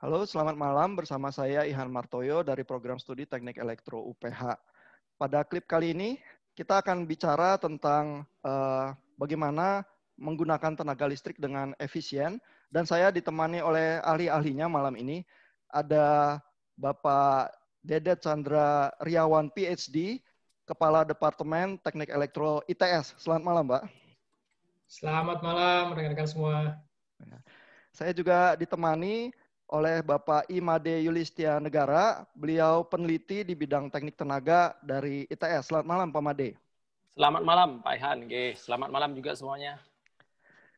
Halo, selamat malam. Bersama saya Ihan Martoyo dari program studi Teknik Elektro UPH. Pada klip kali ini, kita akan bicara tentang bagaimana menggunakan tenaga listrik dengan efisien. Dan saya ditemani oleh ahli-ahlinya malam ini. Ada Bapak Dedet Chandra Riawan, PhD, Kepala Departemen Teknik Elektro ITS. Selamat malam, Mbak. Selamat malam, rekan-rekan semua. Saya juga ditemani oleh Bapak Imade Yulistia Negara. Beliau peneliti di bidang teknik tenaga dari ITS. Selamat malam, Pak Made. Selamat malam, Pak Ihan. Selamat malam juga semuanya.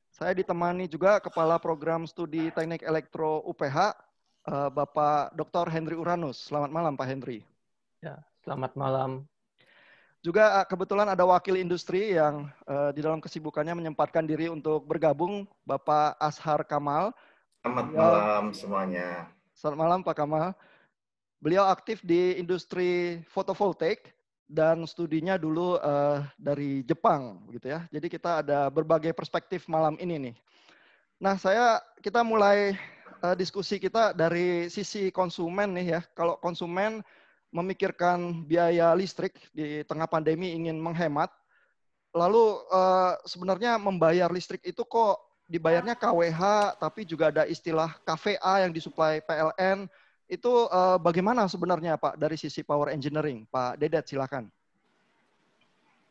Saya ditemani juga Kepala Program Studi Teknik Elektro UPH, Bapak Dr. Henry Uranus. Selamat malam, Pak Henry. Ya, selamat malam. Juga kebetulan ada wakil industri yang di dalam kesibukannya menyempatkan diri untuk bergabung, Bapak Ashar Kamal. Selamat malam semuanya. Selamat malam, Pak Kamal. Beliau aktif di industri fotovoltaik dan studinya dulu dari Jepang, gitu ya. Jadi kita ada berbagai perspektif malam ini nih. Nah, kita mulai diskusi kita dari sisi konsumen nih ya. Kalau konsumen memikirkan biaya listrik di tengah pandemi ingin menghemat, lalu sebenarnya membayar listrik itu kok dibayarnya KWH, tapi juga ada istilah KVA yang disuplai PLN. Itu bagaimana sebenarnya Pak dari sisi power engineering? Pak Dedet, silakan.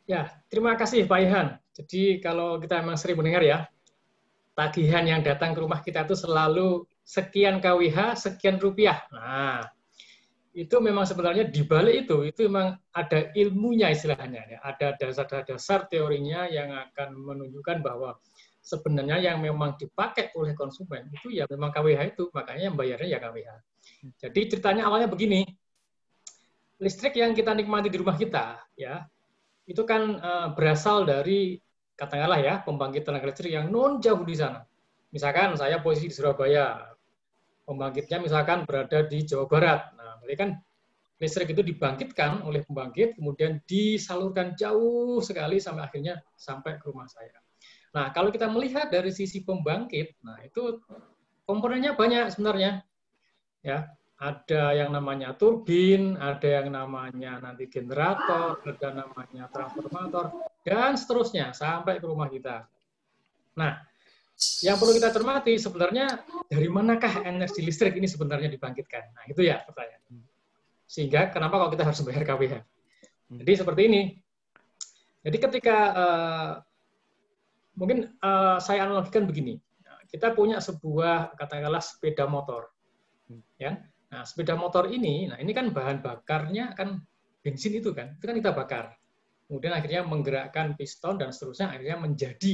Ya, terima kasih Pak Ihan. Jadi kalau kita memang sering mendengar ya, tagihan yang datang ke rumah kita itu selalu sekian KWH, sekian rupiah. Nah, itu memang sebenarnya di balik itu memang ada ilmunya istilahnya. Ya. Ada dasar-dasar teorinya yang akan menunjukkan bahwa sebenarnya yang memang dipakai oleh konsumen itu ya memang KWH itu, makanya yang bayarnya ya KWH. Jadi ceritanya awalnya begini, listrik yang kita nikmati di rumah kita, ya itu kan berasal dari katakanlah ya pembangkit tenaga listrik yang non jauh di sana. Misalkan saya posisi di Surabaya, pembangkitnya misalkan berada di Jawa Barat. Nah, berarti kan listrik itu dibangkitkan oleh pembangkit, kemudian disalurkan jauh sekali sampai akhirnya sampai ke rumah saya. Nah, kalau kita melihat dari sisi pembangkit, nah itu komponennya banyak sebenarnya. Ya, ada yang namanya turbin, ada yang namanya nanti generator, ada namanya transformator, dan seterusnya sampai ke rumah kita. Nah, yang perlu kita cermati sebenarnya dari manakah energi listrik ini sebenarnya dibangkitkan. Nah, itu ya pertanyaan. Sehingga kenapa kalau kita harus bayar KWH? Jadi seperti ini. Jadi ketika mungkin saya analogikan begini. Kita punya sebuah katakanlah sepeda motor. Ya. Nah, sepeda motor ini, nah ini kan bahan bakarnya kan bensin itu kan kita bakar. Kemudian akhirnya menggerakkan piston dan seterusnya akhirnya menjadi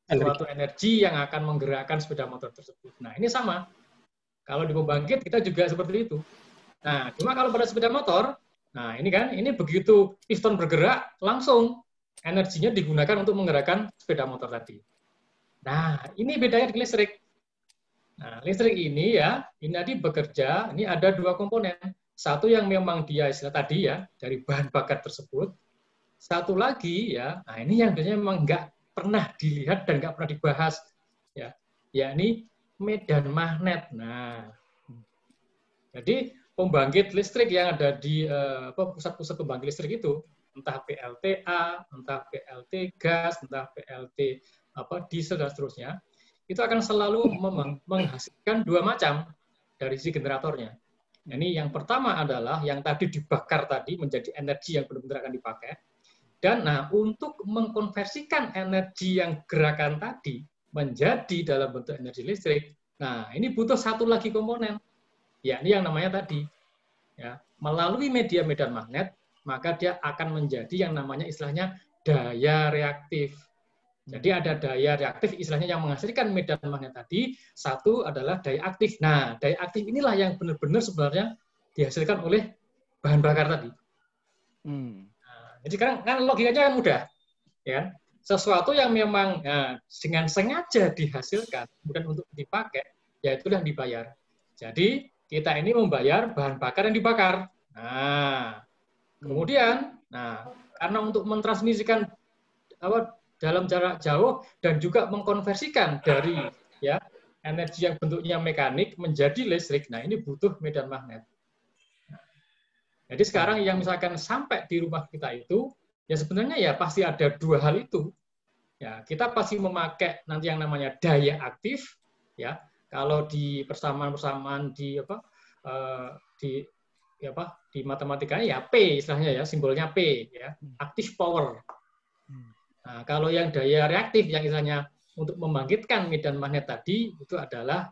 suatu energi yang akan menggerakkan sepeda motor tersebut. Nah, ini sama. Kalau di pembangkit kita juga seperti itu. Nah, cuma kalau pada sepeda motor, nah ini kan, ini begitu piston bergerak, langsung energinya digunakan untuk menggerakkan sepeda motor tadi. Nah, ini bedanya di listrik. Nah, listrik ini ya, ini tadi bekerja, ini ada dua komponen. Satu yang memang dia istilah tadi ya, dari bahan bakar tersebut. Satu lagi ya, nah ini yang biasanya memang nggak pernah dilihat dan nggak pernah dibahas, ya, yakni medan magnet. Nah, jadi pembangkit listrik yang ada di pusat-pusat pembangkit listrik itu, entah PLTA, entah PLT gas, entah PLT diesel dan seterusnya, itu akan selalu menghasilkan dua macam dari si generatornya. Ini yang pertama adalah yang tadi dibakar tadi menjadi energi yang benar-benar akan dipakai. Dan nah untuk mengkonversikan energi yang gerakan tadi menjadi dalam bentuk energi listrik, nah ini butuh satu lagi komponen, yakni yang namanya tadi, ya melalui media medan magnet, maka dia akan menjadi yang namanya istilahnya daya reaktif. Jadi ada daya reaktif istilahnya yang menghasilkan medan magnet tadi, satu adalah daya aktif. Nah, daya aktif inilah yang benar-benar sebenarnya dihasilkan oleh bahan bakar tadi. Jadi kan logikanya kan mudah, ya. Sesuatu yang memang dengan sengaja dihasilkan, bukan untuk dipakai, ya itulah yang dibayar. Jadi kita ini membayar bahan bakar yang dibakar. Nah, kemudian, karena untuk mentransmisikan dalam jarak jauh dan juga mengkonversikan dari energi yang bentuknya mekanik menjadi listrik, nah ini butuh medan magnet. Jadi sekarang yang misalkan sampai di rumah kita itu, ya sebenarnya ya pasti ada dua hal itu. Ya, kita pasti memakai nanti yang namanya daya aktif, ya. Kalau di persamaan-persamaan di matematikanya ya P istilahnya ya, simbolnya P ya, active power. Nah, kalau yang daya reaktif yang istilahnya untuk membangkitkan medan magnet tadi itu adalah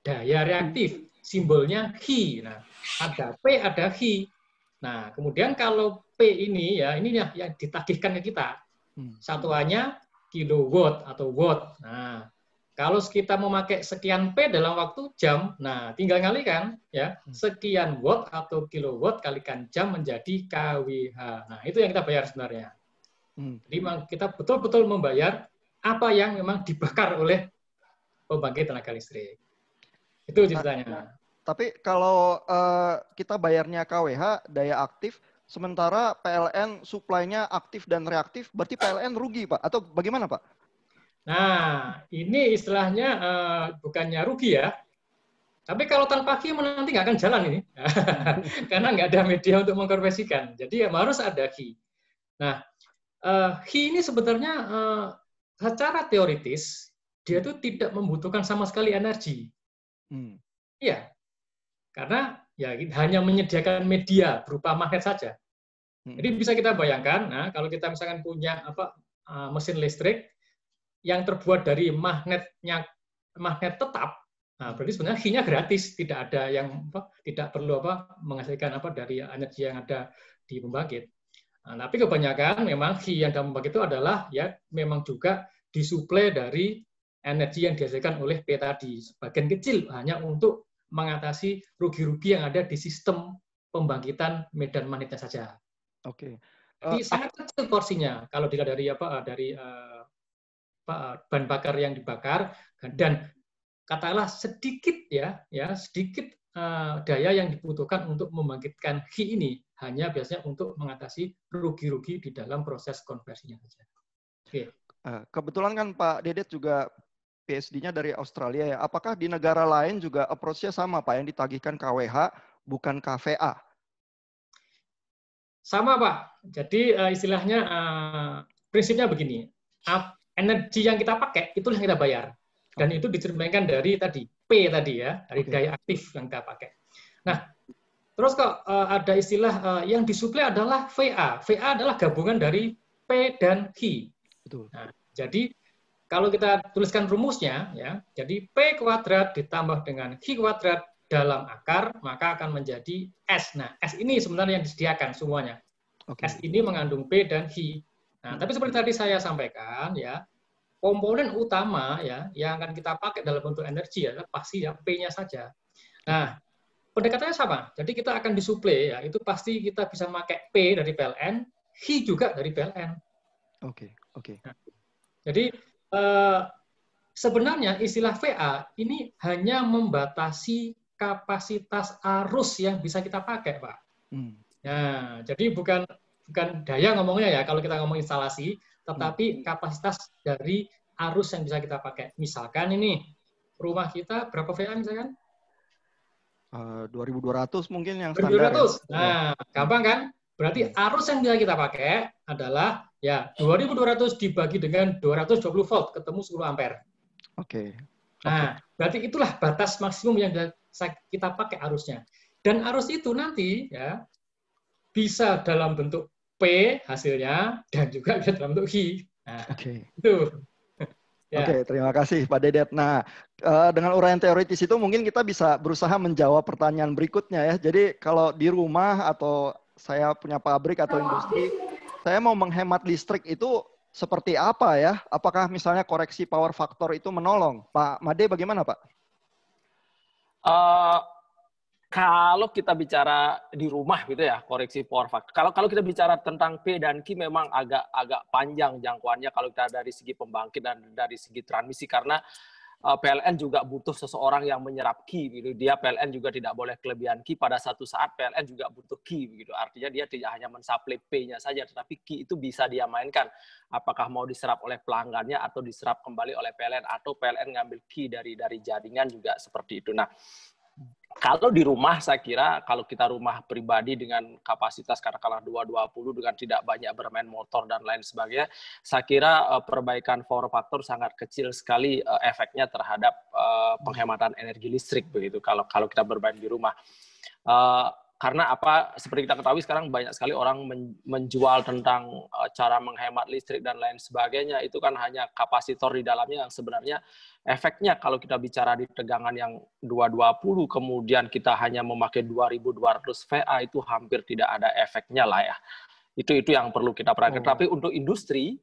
daya reaktif, simbolnya He. Nah, ada P, ada He. Nah, kemudian kalau P ini ya, ini yang ditagihkan ke kita. Satuannya kilowatt atau watt. Nah, kalau kita memakai sekian P dalam waktu jam, nah tinggal kalikan ya, sekian watt atau kilowatt kalikan jam menjadi kWh. Nah, itu yang kita bayar sebenarnya. Jadi kita betul-betul membayar apa yang memang dibakar oleh pembangkit tenaga listrik. Itu ceritanya. Tapi kalau kita bayarnya kWh, daya aktif, sementara PLN supply-nya aktif dan reaktif, berarti PLN rugi, Pak? Atau bagaimana, Pak? Nah, ini istilahnya bukannya rugi ya. Tapi kalau tanpa Qi nanti nggak akan jalan ini. Karena nggak ada media untuk mengkonversikan. Jadi ya harus ada Qi. Nah, Qi ini sebenarnya secara teoritis, dia itu tidak membutuhkan sama sekali energi. Iya. Karena ya hanya menyediakan media berupa magnet saja. Jadi bisa kita bayangkan, nah kalau kita misalkan punya mesin listrik yang terbuat dari magnet tetap, nah berarti sebenarnya Qi-nya gratis, tidak ada yang tidak perlu menghasilkan dari energi yang ada di pembangkit. Nah, tapi kebanyakan memang Qi yang dalam pembangkit itu adalah ya memang juga disuplai dari energi yang dihasilkan oleh P tadi. Sebagian kecil hanya untuk mengatasi rugi-rugi yang ada di sistem pembangkitan medan magnetnya saja. Oke. Jadi sangat kecil porsinya kalau dilihat dari bahan bakar yang dibakar, dan katakanlah sedikit sedikit daya yang dibutuhkan untuk membangkitkan Qi ini hanya biasanya untuk mengatasi rugi-rugi di dalam proses konversinya saja. Oke. Kebetulan kan Pak Dedet juga PhD-nya dari Australia ya. Apakah di negara lain juga approach-nya sama Pak, yang ditagihkan kWh bukan kVA? Sama Pak. Jadi istilahnya prinsipnya begini. Energi yang kita pakai itulah yang kita bayar. Dan itu dicerminkan dari tadi P tadi ya, dari daya aktif yang kita pakai. Nah, terus kok ada istilah yang disuplai adalah VA. VA adalah gabungan dari P dan Qi. Betul. Nah, jadi kalau kita tuliskan rumusnya, ya, jadi P kuadrat ditambah dengan Qi kuadrat dalam akar, maka akan menjadi S. Nah, S ini sebenarnya yang disediakan semuanya. S ini mengandung P dan Qi. Nah, tapi seperti tadi saya sampaikan, ya, komponen utama ya yang akan kita pakai dalam bentuk energi adalah pasti ya P-nya saja. Nah, pendekatannya sama. Jadi kita akan disuplai, ya, itu pasti kita bisa pakai P dari PLN, Qi juga dari PLN. Oke. Nah, jadi sebenarnya istilah VA ini hanya membatasi kapasitas arus yang bisa kita pakai, Pak. Nah, jadi bukan daya ngomongnya ya kalau kita ngomong instalasi, tetapi kapasitas dari arus yang bisa kita pakai. Misalkan ini rumah kita berapa VA misalkan? 2200 mungkin yang standar. 2200. Nah, gampang kan? Berarti arus yang bisa kita pakai adalah ya 2200 dibagi dengan 220 volt, ketemu 10 ampere. Oke. Nah, berarti itulah batas maksimum yang kita pakai arusnya. Dan arus itu nanti ya bisa dalam bentuk P hasilnya dan juga bisa dalam bentuk Qi. Nah, itu. Ya. Oke, terima kasih Pak Dedet. Nah, dengan uraian teoritis itu mungkin kita bisa berusaha menjawab pertanyaan berikutnya ya. Jadi kalau di rumah atau saya punya pabrik atau industri, saya mau menghemat listrik itu seperti apa ya? Apakah misalnya koreksi power factor itu menolong? Pak Made bagaimana Pak? Kalau kita bicara di rumah gitu ya, koreksi power factor. Kalau kita bicara tentang P dan Qi memang agak panjang jangkauannya kalau kita dari segi pembangkit dan dari segi transmisi, karena PLN juga butuh seseorang yang menyerap key gitu. Dia PLN juga tidak boleh kelebihan key, pada satu saat PLN juga butuh key begitu. Artinya dia tidak hanya mensuplai P-nya saja, tetapi key itu bisa dia mainkan. Apakah mau diserap oleh pelanggannya atau diserap kembali oleh PLN, atau PLN ngambil key dari jaringan juga seperti itu. Nah, kalau di rumah, saya kira kalau kita rumah pribadi dengan kapasitas katakanlah 220 dengan tidak banyak bermain motor dan lain sebagainya, saya kira perbaikan form factor sangat kecil sekali efeknya terhadap penghematan energi listrik begitu kalau kita bermain di rumah. Karena apa? Seperti kita ketahui sekarang banyak sekali orang menjual tentang cara menghemat listrik dan lain sebagainya. Itu kan hanya kapasitor di dalamnya yang sebenarnya efeknya kalau kita bicara di tegangan yang 220, kemudian kita hanya memakai 2200 VA, itu hampir tidak ada efeknya lah ya. Itu yang perlu kita perhatikan. Tapi untuk industri,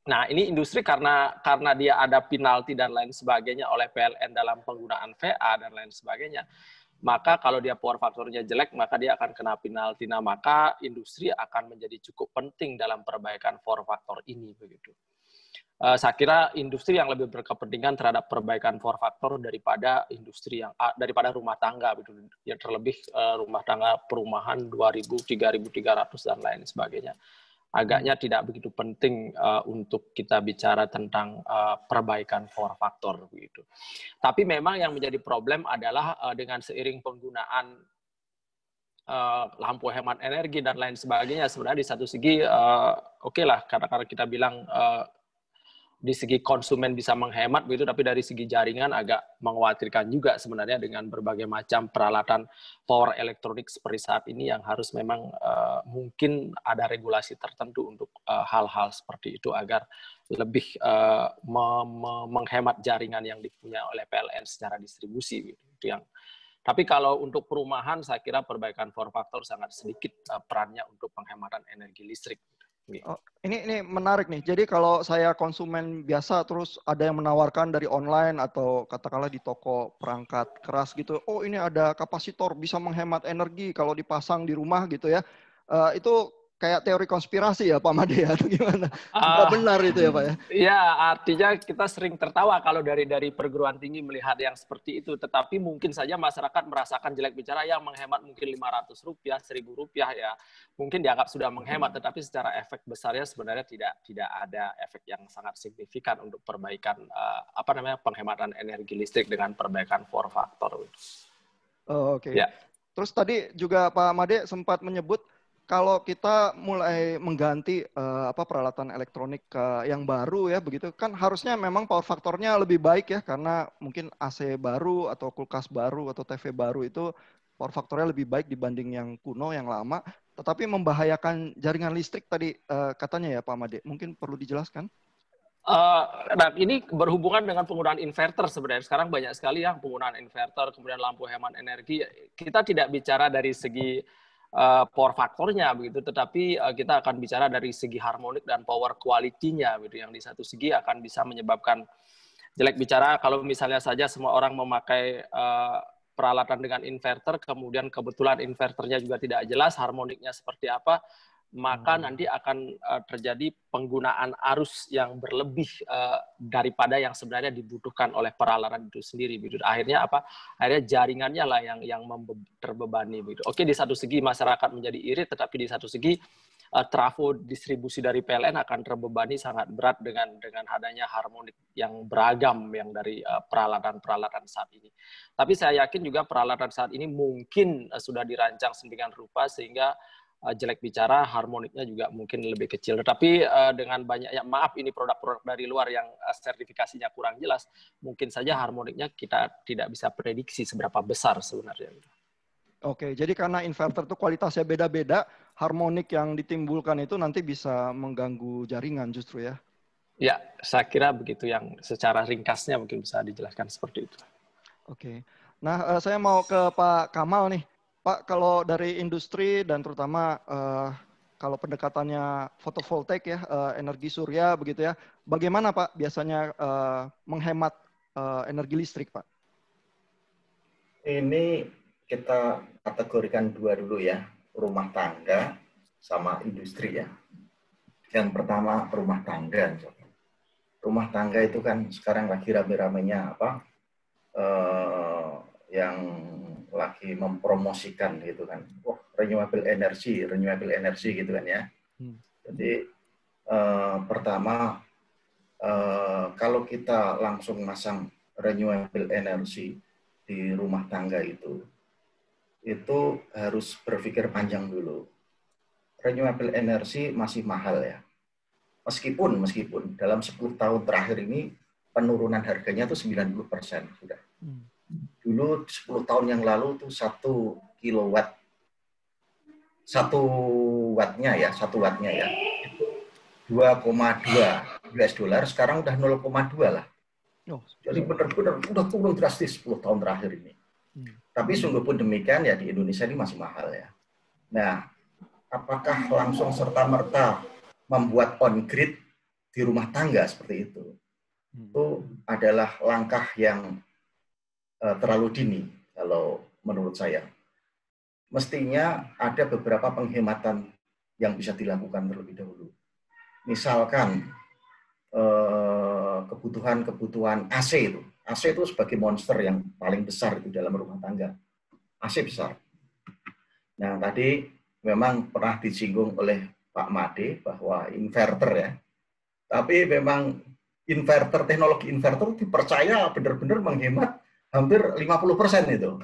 nah ini industri karena dia ada penalti dan lain sebagainya oleh PLN dalam penggunaan VA dan lain sebagainya, maka kalau dia power faktornya jelek, maka dia akan kena penalti. Nah, maka industri akan menjadi cukup penting dalam perbaikan power faktor ini begitu. Saya kira industri yang lebih berkepentingan terhadap perbaikan power faktor daripada industri daripada rumah tangga begitu. Ya, terlebih rumah tangga perumahan 2.000, 3.300 dan lain sebagainya. Agaknya tidak begitu penting untuk kita bicara tentang perbaikan power factor begitu. Tapi memang yang menjadi problem adalah dengan seiring penggunaan lampu hemat energi dan lain sebagainya, sebenarnya di satu segi oke lah, katakanlah kita bilang di segi konsumen bisa menghemat begitu, tapi dari segi jaringan agak mengkhawatirkan juga sebenarnya dengan berbagai macam peralatan power elektronik seperti saat ini yang harus memang mungkin ada regulasi tertentu untuk hal-hal seperti itu agar lebih menghemat jaringan yang dipunya oleh PLN secara distribusi gitu. Itu yang. Tapi kalau untuk perumahan, saya kira perbaikan power factor sangat sedikit perannya untuk penghematan energi listrik. Oh, ini menarik nih. Jadi kalau saya konsumen biasa terus ada yang menawarkan dari online atau katakanlah di toko perangkat keras gitu, oh ini ada kapasitor bisa menghemat energi kalau dipasang di rumah gitu ya. Itu kayak teori konspirasi ya Pak Made ya, atau gimana? Nggak benar itu ya Pak ya? Ya, artinya kita sering tertawa kalau dari perguruan tinggi melihat yang seperti itu. Tetapi mungkin saja masyarakat merasakan jelek bicara yang menghemat mungkin Rp500, Rp1.000 ya. Mungkin dianggap sudah menghemat, tetapi secara efek besarnya sebenarnya tidak ada efek yang sangat signifikan untuk perbaikan penghematan energi listrik dengan perbaikan power factor. Oh, oke. Ya. Terus tadi juga Pak Made sempat menyebut kalau kita mulai mengganti peralatan elektronik yang baru ya begitu kan harusnya memang power faktornya lebih baik ya, karena mungkin AC baru atau kulkas baru atau TV baru itu power faktornya lebih baik dibanding yang kuno yang lama, tetapi membahayakan jaringan listrik tadi katanya ya Pak Made. Mungkin perlu dijelaskan. Nah, ini berhubungan dengan penggunaan inverter sebenarnya. Sekarang banyak sekali yang penggunaan inverter, kemudian lampu hemat energi. Kita tidak bicara dari segi power faktornya begitu, tetapi kita akan bicara dari segi harmonik dan power quality-nya gitu, yang di satu segi akan bisa menyebabkan jelek bicara kalau misalnya saja semua orang memakai peralatan dengan inverter, kemudian kebetulan inverternya juga tidak jelas harmoniknya seperti apa, maka nanti akan terjadi penggunaan arus yang berlebih daripada yang sebenarnya dibutuhkan oleh peralatan itu sendiri. Akhirnya Akhirnya jaringannya lah yang terbebani. Oke, di satu segi masyarakat menjadi irit, tetapi di satu segi trafo distribusi dari PLN akan terbebani sangat berat dengan adanya harmonik yang beragam yang dari peralatan-peralatan saat ini. Tapi saya yakin juga peralatan saat ini mungkin sudah dirancang sedemikian rupa sehingga jelek bicara harmoniknya juga mungkin lebih kecil. Tetapi dengan banyaknya, maaf ini produk-produk dari luar yang sertifikasinya kurang jelas, mungkin saja harmoniknya kita tidak bisa prediksi seberapa besar sebenarnya. Oke, jadi karena inverter itu kualitasnya beda-beda, harmonik yang ditimbulkan itu nanti bisa mengganggu jaringan justru ya? Ya, saya kira begitu yang secara ringkasnya mungkin bisa dijelaskan seperti itu. Oke, nah saya mau ke Pak Kamal nih. Pak, kalau dari industri dan terutama kalau pendekatannya fotovoltaik ya, energi surya begitu ya, bagaimana Pak biasanya menghemat energi listrik Pak? Ini kita kategorikan dua dulu ya, rumah tangga sama industri ya. Yang pertama rumah tangga. rumah tangga itu kan sekarang lagi rame-ramenya apa? Yang lagi mempromosikan gitu kan. Renewable energy gitu kan ya. Jadi pertama kalau kita langsung masang renewable energy di rumah tangga itu harus berpikir panjang dulu. Renewable energy masih mahal ya. Meskipun dalam 10 tahun terakhir ini penurunan harganya itu 90% sudah. Dulu 10 tahun yang lalu tuh 1 kilowatt 1 wattnya ya 2,2 US dollar, sekarang udah 0,2 lah. Jadi benar-benar udah turun drastis 10 tahun terakhir ini. Tapi sungguh pun demikian ya di Indonesia ini masih mahal ya. Nah, apakah langsung serta-merta membuat on-grid di rumah tangga seperti itu? Itu adalah langkah yang terlalu dini kalau menurut saya. Mestinya ada beberapa penghematan yang bisa dilakukan terlebih dahulu. Misalkan kebutuhan AC itu. AC itu sebagai monster yang paling besar itu dalam rumah tangga. AC besar. Nah, tadi memang pernah disinggung oleh Pak Made bahwa inverter ya. Tapi memang teknologi inverter dipercaya benar-benar menghemat hampir 50% itu.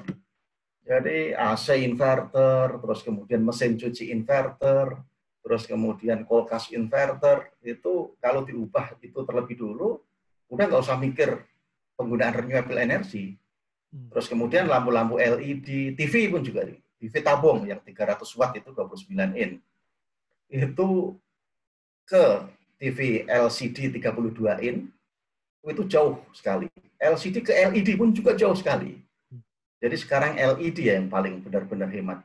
Jadi AC inverter, terus kemudian mesin cuci inverter, terus kemudian kulkas inverter, itu kalau diubah itu terlebih dulu, udah nggak usah mikir penggunaan renewable energy. Terus kemudian lampu-lampu LED, TV pun juga, TV tabung yang 300 watt itu 29 in. Itu ke TV LCD 32 in, itu jauh sekali. LCD ke LED pun juga jauh sekali. Jadi sekarang LED ya yang paling benar-benar hemat.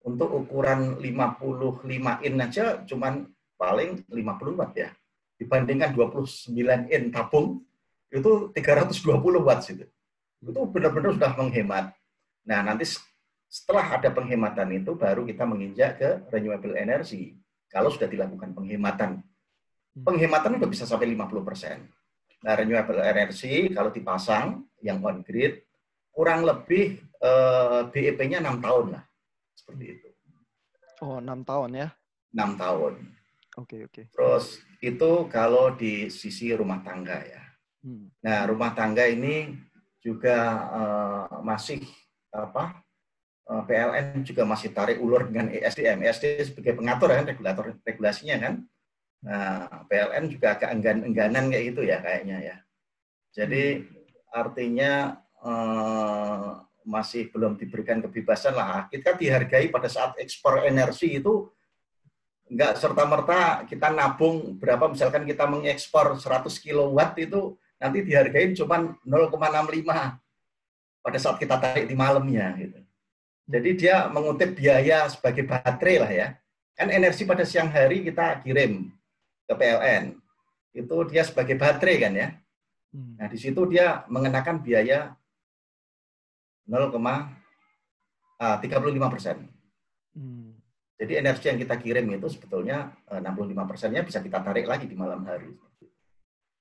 Untuk ukuran 55 in aja cuman paling 50 watt ya. Dibandingkan 29 in tabung, itu 320 watt itu. Itu benar-benar sudah menghemat. Nah, nanti setelah ada penghematan itu, baru kita menginjak ke renewable energy. Kalau sudah dilakukan penghematan. Penghematan udah bisa sampai 50%. Nah, renewable energy kalau dipasang, yang on-grid, kurang lebih BEP-nya 6 tahun lah. Seperti itu. Oh, 6 tahun ya? 6 tahun. Oke. Terus itu kalau di sisi rumah tangga ya. Nah, rumah tangga ini juga masih PLN juga masih tarik ulur dengan ESDM. ESDM sebagai pengatur kan, regulator regulasinya kan. Nah, PLN juga agak engganan kayak gitu ya kayaknya ya. Jadi artinya masih belum diberikan kebebasan lah. Kita dihargai pada saat ekspor energi itu nggak serta-merta kita nabung berapa, misalkan kita mengekspor 100 kilowatt itu nanti dihargain cuma 0,65 pada saat kita tarik di malamnya gitu. Jadi dia mengutip biaya sebagai baterai lah ya. Kan energi pada siang hari kita kirim ke PLN. Itu dia sebagai baterai kan ya. Nah, di situ dia mengenakan biaya 0,35%. Jadi energi yang kita kirim itu sebetulnya 65%-nya bisa kita tarik lagi di malam hari.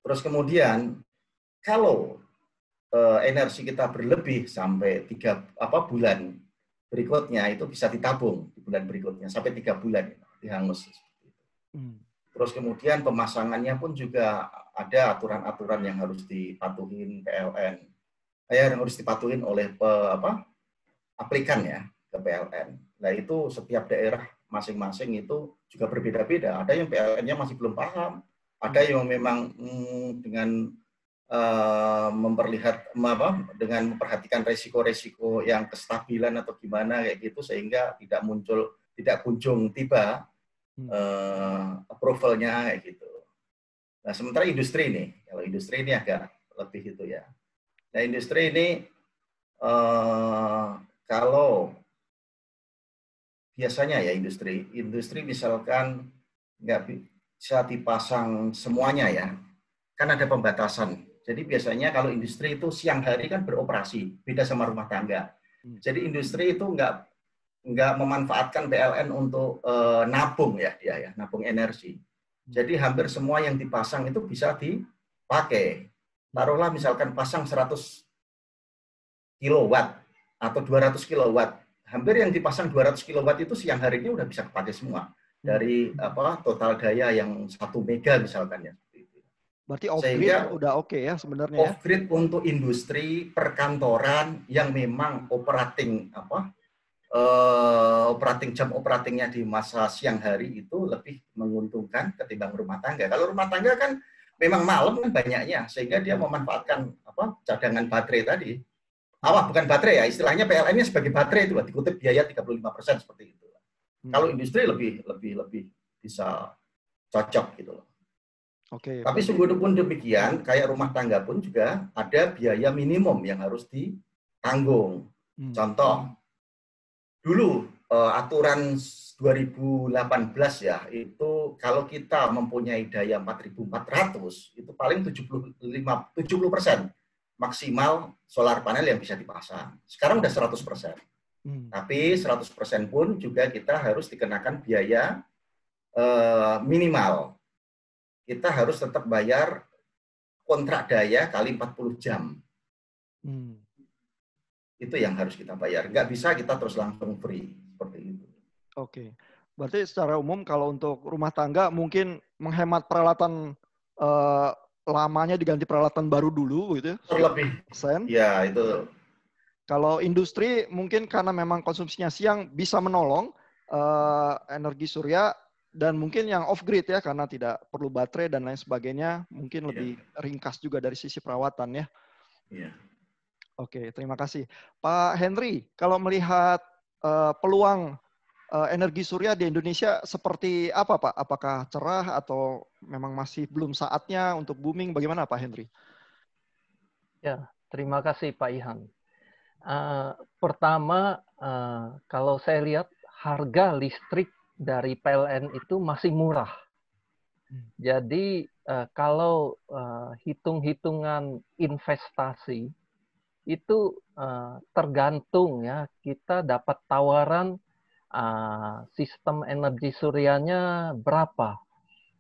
Terus kemudian kalau energi kita berlebih sampai 3 bulan berikutnya itu bisa ditabung di bulan berikutnya sampai 3 bulan dihangus. Terus kemudian pemasangannya pun juga ada aturan-aturan yang harus dipatuhin PLN. Yang harus dipatuhin oleh aplikan ya ke PLN. Nah itu setiap daerah masing-masing itu juga berbeda-beda. Ada yang PLN-nya masih belum paham, ada yang memang dengan dengan memperhatikan resiko-resiko yang kestabilan atau gimana kayak gitu sehingga tidak kunjung tiba approval-nya kayak gitu. Nah sementara industri nih, kalau industri ini agak lebih itu ya. Nah industri ini kalau biasanya ya industri misalkan nggak bisa dipasang semuanya ya, kan ada pembatasan. Jadi biasanya kalau industri itu siang hari kan beroperasi, beda sama rumah tangga. Jadi industri itu nggak memanfaatkan PLN untuk nabung ya, nabung energi. Jadi hampir semua yang dipasang itu bisa pakai. Taruhlah misalkan pasang 100 kilowatt atau 200 kilowatt. Hampir yang dipasang 200 kilowatt itu siang harinya udah bisa kepakai semua. Dari total daya yang 1 mega misalkan ya. Berarti off-grid Sehingga udah oke ya sebenarnya ya? Off-grid untuk industri, perkantoran yang memang operating jam operatingnya di masa siang hari itu lebih menguntungkan ketimbang rumah tangga. Kalau rumah tangga kan memang malam kan banyaknya, sehingga dia memanfaatkan cadangan baterai tadi. Bukan baterai ya, istilahnya PLN-nya sebagai baterai itu dikutip biaya 35% seperti itu. Kalau industri lebih bisa cocok gitu loh. Oke. Tapi sungguh pun demikian, kayak rumah tangga pun juga ada biaya minimum yang harus ditanggung. Contoh, dulu aturan 2018 ya, itu kalau kita mempunyai daya 4.400, itu paling 70% maksimal solar panel yang bisa dipasang. Sekarang udah 100%. Tapi 100% pun juga kita harus dikenakan biaya minimal. Kita harus tetap bayar kontrak daya kali 40 jam. Itu yang harus kita bayar. Nggak bisa kita terus langsung free. Seperti itu. Oke. Berarti secara umum kalau untuk rumah tangga mungkin menghemat peralatan lamanya diganti peralatan baru dulu gitu ya? Terlebih. Ya, itu. Kalau industri mungkin karena memang konsumsinya siang bisa menolong energi surya. Dan mungkin yang off-grid ya, karena tidak perlu baterai dan lain sebagainya, mungkin lebih ringkas juga dari sisi perawatan ya. Iya. Oke, terima kasih. Pak Henry, kalau melihat peluang energi surya di Indonesia seperti apa Pak? Apakah cerah atau memang masih belum saatnya untuk booming? Bagaimana Pak Henry? Ya, terima kasih Pak Ihan. Pertama, kalau saya lihat harga listrik dari PLN itu masih murah. Jadi kalau hitung-hitungan investasi itu tergantung ya, kita dapat tawaran sistem energi suryanya berapa.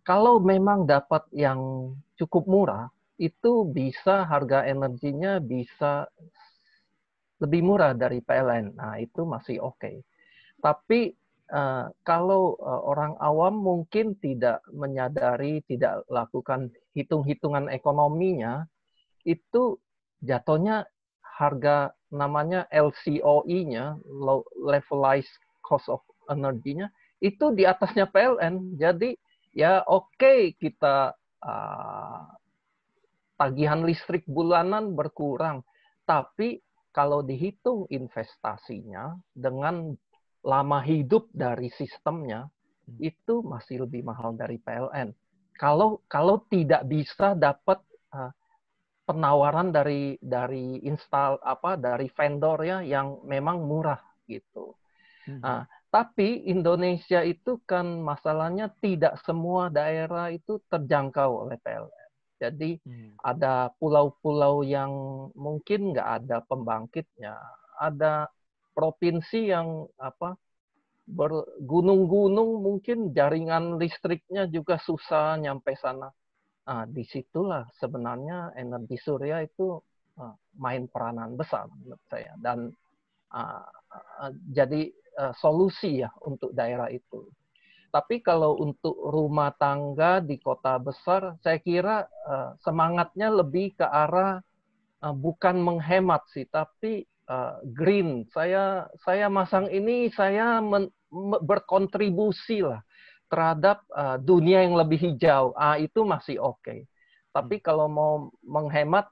Kalau memang dapat yang cukup murah, itu bisa harga energinya bisa lebih murah dari PLN. Nah, itu masih oke. Tapi kalau orang awam mungkin tidak menyadari, tidak lakukan hitung-hitungan ekonominya, itu jatuhnya harga namanya LCOE-nya, Levelized Cost of Energy-nya, itu di atasnya PLN. Jadi ya oke, kita tagihan listrik bulanan berkurang. Tapi kalau dihitung investasinya dengan lama hidup dari sistemnya, itu masih lebih mahal dari PLN. Kalau tidak bisa dapat penawaran dari dari vendor ya yang memang murah gitu. Nah, tapi Indonesia itu kan masalahnya tidak semua daerah itu terjangkau oleh PLN. Jadi ada pulau-pulau yang mungkin nggak ada pembangkitnya, ada provinsi yang bergunung-gunung mungkin jaringan listriknya juga susah nyampe sana. Nah, disitulah sebenarnya energi surya itu main peranan besar menurut saya, dan jadi solusi ya untuk daerah itu. Tapi kalau untuk rumah tangga di kota besar, saya kira semangatnya lebih ke arah bukan menghemat sih, tapi green. Saya masang ini, saya berkontribusi lah terhadap dunia yang lebih hijau. Itu masih oke. Tapi kalau mau menghemat,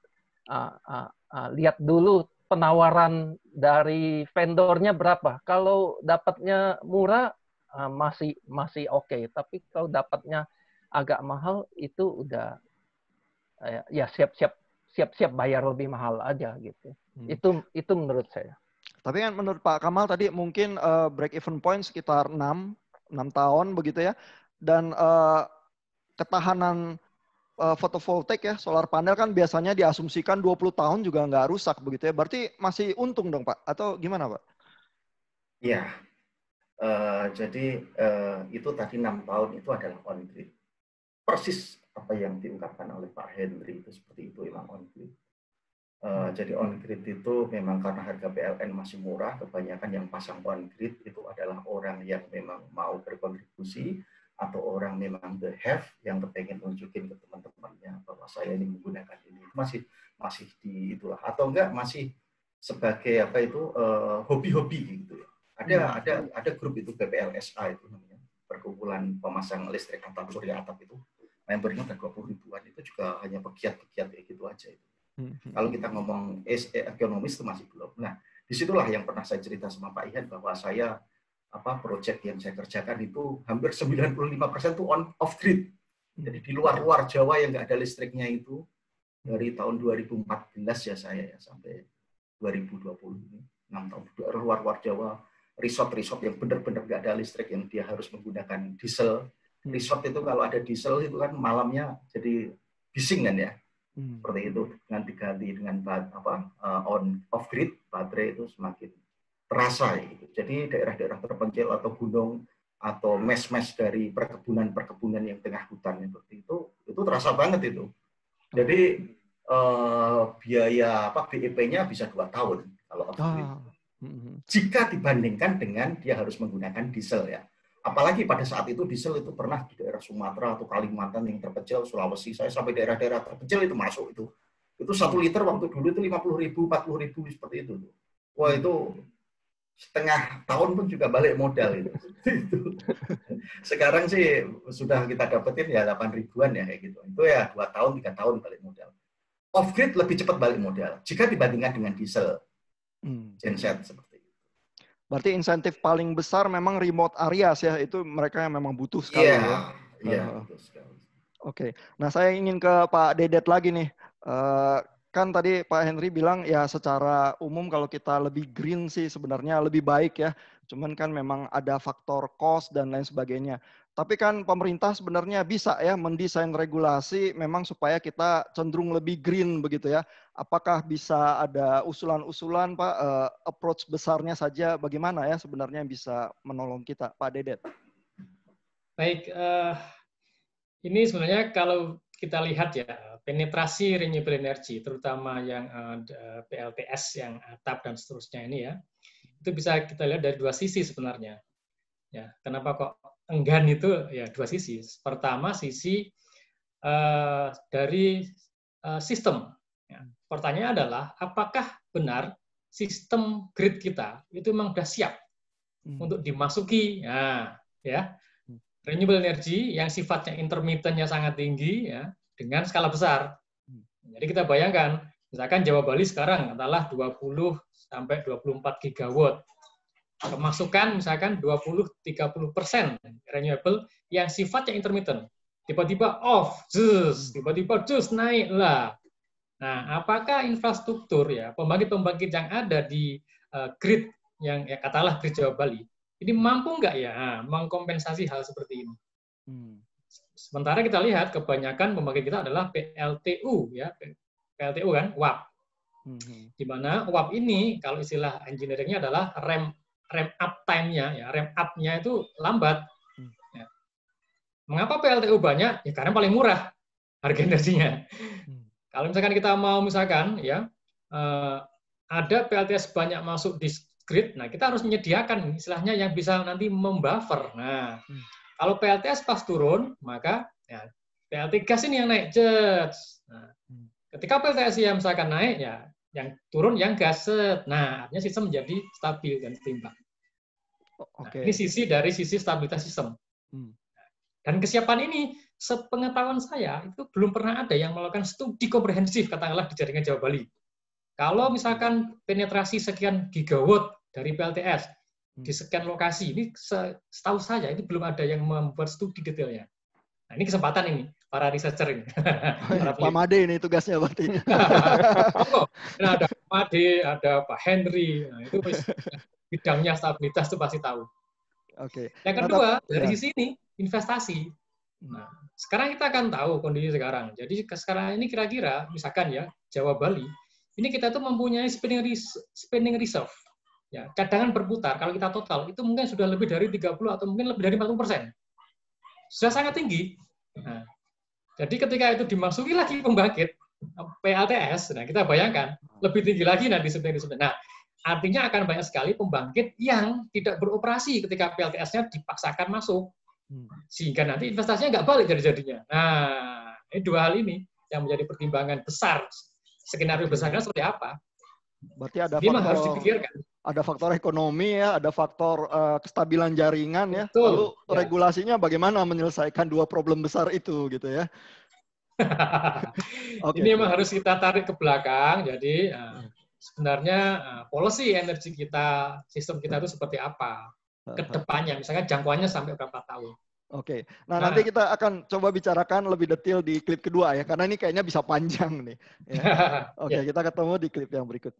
lihat dulu penawaran dari vendornya berapa. Kalau dapatnya murah, masih oke. Tapi kalau dapatnya agak mahal, itu udah ya siap-siap bayar lebih mahal aja gitu. Itu menurut saya. Tapi kan menurut Pak Kamal tadi mungkin break even point sekitar 6 tahun begitu ya. Dan ketahanan fotovoltaik ya, solar panel kan biasanya diasumsikan 20 tahun juga nggak rusak begitu ya. Berarti masih untung dong Pak? Atau gimana Pak? Iya. Jadi itu tadi 6 tahun itu adalah on grid. Persis apa yang diungkapkan oleh Pak Henry itu seperti itu, memang on grid. Jadi on grid itu memang karena harga PLN masih murah, kebanyakan yang pasang on grid itu adalah orang yang memang mau berkontribusi atau orang memang the have yang kepengen nunjukin ke teman-temannya bahwa saya ini menggunakan ini, masih di itulah, atau enggak masih sebagai apa itu hobi-hobi gitu ya. Ada grup itu PPLSA itu namanya, perkumpulan pemasang listrik atap surya atap itu, membernya ada 20 ribuan, itu juga hanya pegiat-pegiat kayak gitu aja itu. Kalau kita ngomong ekonomis itu masih belum. Nah, disitulah yang pernah saya cerita sama Pak Ihan bahwa saya proyek yang saya kerjakan itu hampir 95% itu on off grid. Jadi di luar Jawa yang nggak ada listriknya itu dari tahun 2014 ya saya ya sampai 2020 ini 6 tahun luar Jawa, resort yang benar-benar nggak ada listrik yang dia harus menggunakan diesel. Resort itu kalau ada diesel itu kan malamnya jadi bising kan ya. Seperti itu, dengan diganti dengan on off grid, baterai itu semakin terasa gitu. Jadi daerah-daerah terpencil atau gunung atau mes-mes dari perkebunan yang tengah hutan seperti itu terasa banget itu. Jadi biaya BEP-nya bisa 2 tahun kalau off grid. Jika dibandingkan dengan dia harus menggunakan diesel ya. Apalagi pada saat itu diesel itu pernah di daerah Sumatera atau Kalimantan yang terpencil, Sulawesi, saya sampai daerah-daerah terpencil itu masuk itu 1 liter waktu dulu itu 50.000, 40.000 seperti itu. Wah itu setengah tahun pun juga balik modal itu. Sekarang sih sudah kita dapetin ya 8 ribuan ya kayak gitu. Itu ya 2 tahun, 3 tahun balik modal. Off grid lebih cepat balik modal jika dibandingkan dengan diesel. Genset seperti itu. Berarti insentif paling besar memang remote areas ya, itu mereka yang memang butuh sekali ya. Iya, betul sekali. Oke. Nah, saya ingin ke Pak Dedet lagi nih. Kan tadi Pak Henry bilang ya secara umum kalau kita lebih green sih sebenarnya lebih baik ya. Cuman kan memang ada faktor cost dan lain sebagainya. Tapi kan pemerintah sebenarnya bisa ya mendesain regulasi memang supaya kita cenderung lebih green begitu ya. Apakah bisa ada usulan-usulan Pak, approach besarnya saja bagaimana ya sebenarnya yang bisa menolong kita, Pak Dedet? Baik, ini sebenarnya kalau kita lihat ya, penetrasi renewable energy, terutama yang PLTS, yang atap dan seterusnya ini ya, itu bisa kita lihat dari 2 sisi sebenarnya. Ya, kenapa kok enggan itu? Ya 2 sisi. Pertama sisi dari sistem. Ya, pertanyaannya adalah apakah benar sistem grid kita itu memang sudah siap untuk dimasuki? Nah, ya renewable energy yang sifatnya intermittennya sangat tinggi ya dengan skala besar. Jadi kita bayangkan, misalkan Jawa Bali sekarang adalah 20 sampai 24 gigawatt. Kemasukan misalkan 20-30% renewable yang sifatnya intermittent. Tiba-tiba off, tiba-tiba naik lah. Nah, apakah infrastruktur ya pembangkit-pembangkit yang ada di grid yang ya katakanlah grid Jawa Bali ini mampu nggak ya mengkompensasi hal seperti ini? Sementara kita lihat kebanyakan pembangkit kita adalah PLTU ya, PLTU kan, WAP. Di mana WAP ini kalau istilah engineering-nya adalah ramp up time-nya ya, ramp up-nya itu lambat. Ya. Mengapa PLTU banyak? Ya karena paling murah harga energinya. Kalau misalkan kita mau ya ada PLTS banyak masuk di grid, nah kita harus menyediakan istilahnya yang bisa nanti membuffer. Nah, kalau PLTS pas turun, maka ya, PLT gas ini yang naik. Nah, ketika PLTS yang misalkan naik, ya yang turun yang gas. Nah, artinya sistem menjadi stabil dan seimbang. Nah, ini sisi stabilitas sistem. Dan kesiapan ini, sepengetahuan saya, itu belum pernah ada yang melakukan studi komprehensif, katakanlah di jaringan Jawa Bali. Kalau misalkan penetrasi sekian gigawatt dari PLTS di sekian lokasi, ini setahu saya itu belum ada yang membuat studi detailnya. Nah, ini kesempatan ini para researcher ini. Pak Made ini tugasnya berarti. Nah, ada Pak Made, ada Pak Henry, nah, itu bidangnya stabilitas itu pasti tahu. Oke. Yang kedua, dari sisi ini investasi. Nah, sekarang kita akan tahu kondisi sekarang. Jadi sekarang ini kira-kira misalkan ya Jawa Bali, ini kita tuh mempunyai spending reserve. Ya, cadangan berputar kalau kita total itu mungkin sudah lebih dari 30 atau mungkin lebih dari 40%. Sudah sangat tinggi. Nah, Jadi ketika itu dimasuki lagi pembangkit PLTS, nah kita bayangkan lebih tinggi lagi nanti sebenarnya. Nah, artinya akan banyak sekali pembangkit yang tidak beroperasi ketika PLTS-nya dipaksakan masuk, sehingga nanti investasinya nggak balik jadinya. Nah, ini dua hal ini yang menjadi pertimbangan besar. Skenario besarnya seperti apa? Berarti ada Ini memang faktor, harus dipikirkan. ada faktor ekonomi ya, ada faktor kestabilan jaringan ya. Betul, Lalu ya. regulasinya bagaimana menyelesaikan dua problem besar itu gitu ya. Ini memang harus kita tarik ke belakang. Jadi sebenarnya policy energi kita, sistem kita itu seperti apa ke depannya. Misalnya jangkauannya sampai berapa tahun. Oke, nah nanti kita akan coba bicarakan lebih detail di klip kedua ya, karena ini kayaknya bisa panjang nih. Ya. Oke, kita ketemu di klip yang berikutnya.